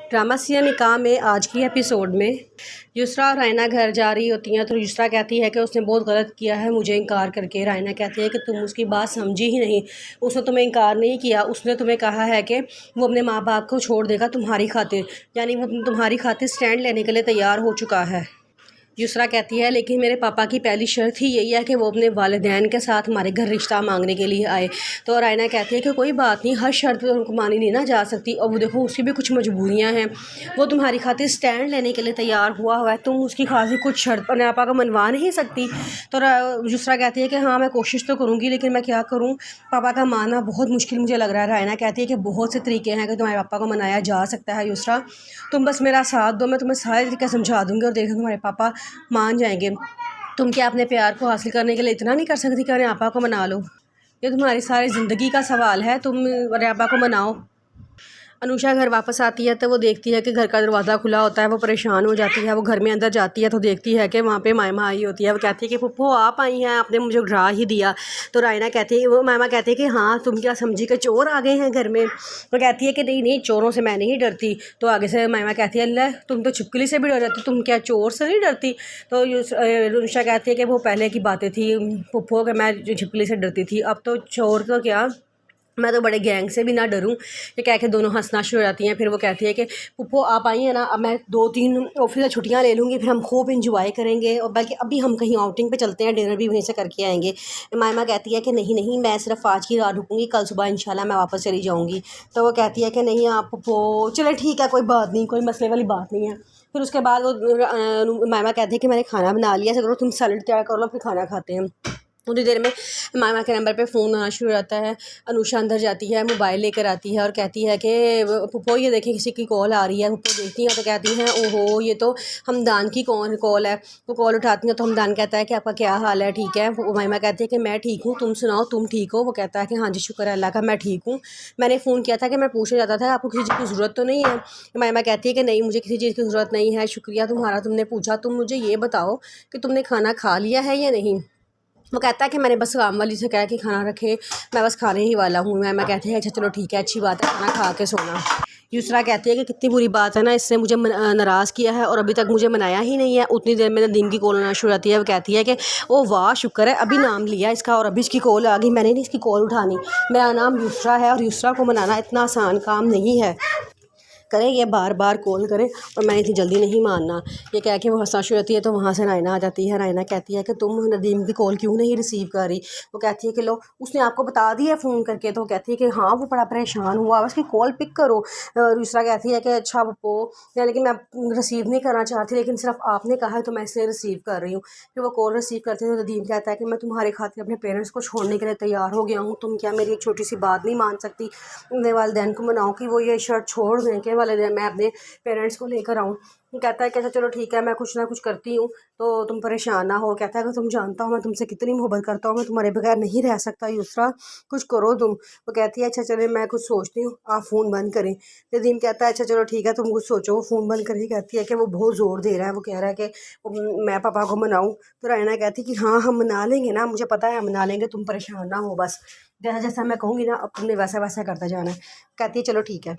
Drama serial निकाह में आज की एपिसोड में युसरा और रायना घर जा रही होती हैं तो युसरा कहती है कि उसने बहुत गलत किया है मुझे इनकार करके। रायना कहती है कि तुम उसकी बात समझी ही नहीं, उसने तुम्हें इनकार नहीं किया, उसने तुम्हें कहा है कि वो अपने माँ बाप को छोड़ देगा तुम्हारी खातिर, यानी वो तुम्हारी खातिर स्टैंड लेने के लिए तैयार हो चुका है। युसरा कहती है लेकिन मेरे पापा की पहली शर्त ही यही है कि वो अपने वालिदैन के साथ हमारे घर रिश्ता मांगने के लिए आए। तो रायना कहती है कि कोई बात नहीं, हर शर्त तो उनको मानी नहीं ना जा सकती, और वो देखो उसकी भी कुछ मजबूरियां हैं, वो तुम्हारी खातिर स्टैंड लेने के लिए तैयार हुआ है, तुम उसकी खातिर कुछ शर्त अपने पापा को मनवा नहीं सकती। तो युसरा कहती है कि हाँ मैं कोशिश तो करूँगी, लेकिन मैं क्या करूँ, पापा का मानना बहुत मुश्किल मुझे लग रहा है। रायना कहती है कि बहुत से तरीके हैं कि तुम्हारे पापा को मनाया जा सकता है युसरा, तुम बस मेरा साथ दो, मैं तुम्हें सारे तरीके समझा दूँगी और देखो तुम्हारे पापा मान जाएंगे। तुम क्या अपने प्यार को हासिल करने के लिए इतना नहीं कर सकती कि अपने आपा को मना लो? ये तुम्हारी सारी ज़िंदगी का सवाल है, तुम अपने आपा को मनाओ। अनुषा घर वापस आती है तो वो देखती है कि घर का दरवाज़ा खुला होता है, वो परेशान हो जाती है। वो घर में अंदर जाती है तो देखती है कि वहाँ पे मायमा आई होती है। वो कहती है कि पुप्पो आप आई हैं, आपने मुझे डरा ही दिया। तो रायना कहती है, वो मायमा कहती है कि हाँ तुम क्या समझी कि चोर आ गए हैं घर में? वो कहती है कि नहीं नहीं, चोरों से मैं नहीं डरती। तो आगे से मायमा कहती है अल्लाह तुम तो छिपकली से भी डर जाती, तुम क्या चोर से नहीं डरती? तो अनुषा कहती है कि वो पहले की बातें थी पुप्पो, कि मैं छिपकली से डरती थी, अब तो चोर तो क्या, मैं तो बड़े गैंग से भी ना डरूं। ये कह के दोनों हंसना शुरू हो जाती हैं। फिर वो कहती है कि पुप्पो आप आई हैं ना, अब मैं 2-3 ऑफिस से छुट्टियां ले लूँगी, फिर हम खूब इंजॉय करेंगे, और बल्कि अभी हम कहीं आउटिंग पे चलते हैं, डिनर भी वहीं से करके आएंगे। मायमा कहती है कि नहीं नहीं, मैं सिर्फ आज की रात रुकूँगी, कल सुबह इंशाल्लाह मैं वापस चली जाऊँगी। तो वो कहती है कि नहीं आप पुप्पो चले ठीक है, कोई बात नहीं, कोई मसले वाली बात नहीं है। फिर उसके बाद वो मायमा कहती है कि मैंने खाना बना लिया, ऐसा करो तुम सैलड तैयार कर लो, फिर खाना खाते हैं। उतनी देर में मामा के नंबर पे फ़ोन आना शुरू हो जाता है। अनुषा अंदर जाती है, मोबाइल लेकर आती है और कहती है कि पुप्पो ये देखें किसी की कॉल आ रही है। पुप्पो देखती हैं तो कहती हैं ओहो ये तो हमदान की कॉल है। वो कॉल उठाती हैं तो हमदान कहता है कि आपका क्या हाल है, ठीक है? वो मामा कहती है कि मैं ठीक हूँ, तुम सुनाओ तुम ठीक हो? वो कहता है कि हाँ जी शुक्र है अल्लाह का, मैं ठीक हूँ। मैंने फ़ोन किया था कि मैं पूछना चाहता था आपको किसी चीज़ की ज़रूरत तो नहीं है? मामा कहती है कि नहीं मुझे किसी चीज़ की ज़रूरत नहीं है, शुक्रिया तुम्हारा, तुमने पूछा। तुम मुझे ये बताओ कि तुमने खाना खा लिया है या नहीं? वो कहता है कि मैंने बस काम वाली से कहा कि खाना रखे, मैं बस खाने ही वाला हूँ। मैं कहती है अच्छा चलो ठीक है, अच्छी बात है, खाना खा के सोना। युसरा कहती है कि कितनी बुरी बात है ना, इसने मुझे नाराज़ किया है और अभी तक मुझे मनाया ही नहीं है। उतनी देर में नदीम की कॉल आना शुरू होती है। वो कहती है कि ओ वाह शुक्र है अभी नाम लिया इसका और अभी इसकी कॉल आ गई, मैंने नहीं इसकी कॉल उठानी। मेरा नाम युसरा है और युसरा को मनाना इतना आसान काम नहीं है, करें ये बार बार कॉल करें और मैंने इतनी जल्दी नहीं मानना। ये कह के वो हंसना शुरू होती है तो वहाँ से रायना आ जाती है। रायना कहती है कि तुम नदीम की कॉल क्यों नहीं रिसीव कर रही? वो कहती है कि लो उसने आपको बता दिया फ़ोन करके? तो कहती है कि हाँ वो बड़ा परेशान हुआ, उसकी कॉल पिक करो। दूसरा कहती है कि अच्छा वो लेकिन मैं रिसीव नहीं करना चाहती, लेकिन सिर्फ आपने कहा है तो मैं इसे रिसीव कर रही हूँ। फिर वो कॉल रिसीव करते हैं तो नदीम कहता है कि मैं तुम्हारे खातिर अपने पेरेंट्स को छोड़ने के लिए तैयार हो गया हूँ, तुम क्या मेरी एक छोटी सी बात नहीं मान सकती? अपने वालिदैन को मनाओ कि वो ये शर्ट छोड़ दें कि वाले दिन मैं अपने पेरेंट्स को लेकर आऊँ। कहता है कि अच्छा चलो ठीक है, मैं कुछ ना कुछ करती हूँ तो तुम परेशान ना हो। कहता है कि तुम जानता हो मैं तुमसे कितनी मोहब्बत करता हूँ, मैं तुम्हारे बगैर नहीं रह सकता युसरा, कुछ करो तुम। वो कहती है अच्छा चले मैं कुछ सोचती हूँ, आप फ़ोन बंद करें। नदीम कहता है अच्छा चलो ठीक है तुम कुछ सोचो। वो फ़ोन बंद करें। कहती है कि वो बहुत ज़ोर दे रहा है, वो कह रहा है कि मैं पापा को मनाऊँ। तो रायना कहती है कि हाँ हम मना लेंगे ना, मुझे पता है हम मना लेंगे, तुम परेशान ना हो, बस जैसा जैसा मैं कहूँगी ना अब तुमने वैसा वैसा करता जाना है। कहती है चलो ठीक है।